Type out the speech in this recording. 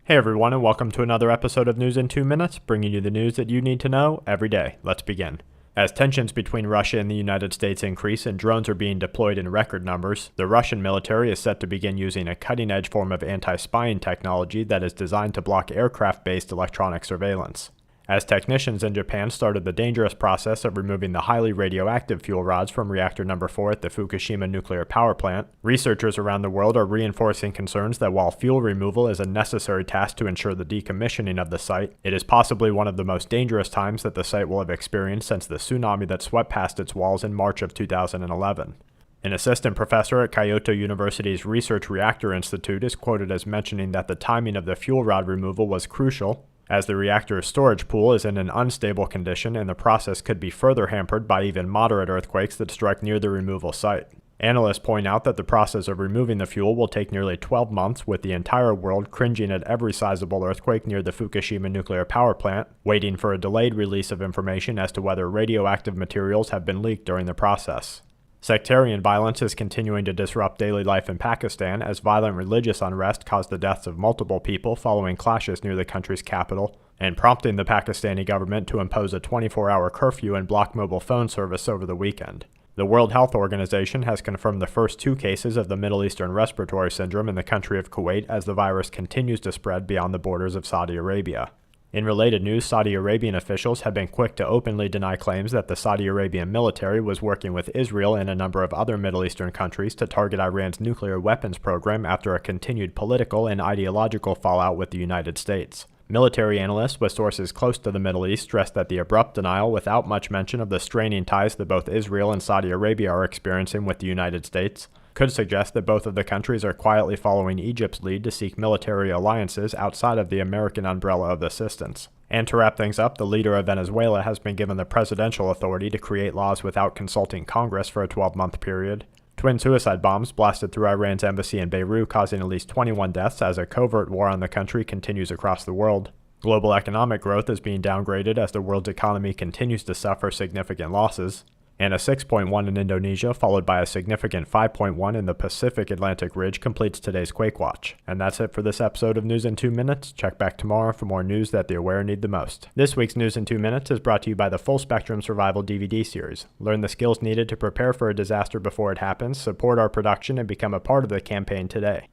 Hey everyone, and welcome to another episode of News in 2 Minutes, bringing you the news that you need to know every day. Let's begin. As tensions between Russia and the United States increase and drones are being deployed in record numbers, the Russian military is set to begin using a cutting-edge form of anti-spying technology that is designed to block aircraft-based electronic surveillance. As technicians in Japan started the dangerous process of removing the highly radioactive fuel rods from reactor number 4 at the Fukushima nuclear power plant, researchers around the world are reinforcing concerns that while fuel removal is a necessary task to ensure the decommissioning of the site, it is possibly one of the most dangerous times that the site will have experienced since the tsunami that swept past its walls in March of 2011. An assistant professor at Kyoto University's Research Reactor Institute is quoted as mentioning that the timing of the fuel rod removal was crucial, as the reactor's storage pool is in an unstable condition and the process could be further hampered by even moderate earthquakes that strike near the removal site. Analysts point out that the process of removing the fuel will take nearly 12 months, with the entire world cringing at every sizable earthquake near the Fukushima nuclear power plant, waiting for a delayed release of information as to whether radioactive materials have been leaked during the process. Sectarian violence is continuing to disrupt daily life in Pakistan as violent religious unrest caused the deaths of multiple people following clashes near the country's capital, and prompting the Pakistani government to impose a 24-hour curfew and block mobile phone service over the weekend. The World Health Organization has confirmed the first 2 cases of the Middle Eastern respiratory syndrome in the country of Kuwait as the virus continues to spread beyond the borders of Saudi Arabia. In related news, Saudi Arabian officials have been quick to openly deny claims that the Saudi Arabian military was working with Israel and a number of other Middle Eastern countries to target Iran's nuclear weapons program after a continued political and ideological fallout with the United States. Military analysts with sources close to the Middle East stressed that the abrupt denial, without much mention of the straining ties that both Israel and Saudi Arabia are experiencing with the United States, could suggest that both of the countries are quietly following Egypt's lead to seek military alliances outside of the American umbrella of assistance. And to wrap things up, the leader of Venezuela has been given the presidential authority to create laws without consulting Congress for a 12-month period. Twin suicide bombs blasted through Iran's embassy in Beirut, causing at least 21 deaths as a covert war on the country continues across the world. Global economic growth is being downgraded as the world's economy continues to suffer significant losses. And a 6.1 in Indonesia, followed by a significant 5.1 in the Pacific Atlantic Ridge, completes today's Quake Watch. And that's it for this episode of News in 2 Minutes. Check back tomorrow for more news that the aware need the most. This week's News in 2 Minutes is brought to you by the Full Spectrum Survival DVD series. Learn the skills needed to prepare for a disaster before it happens, support our production, and become a part of the campaign today.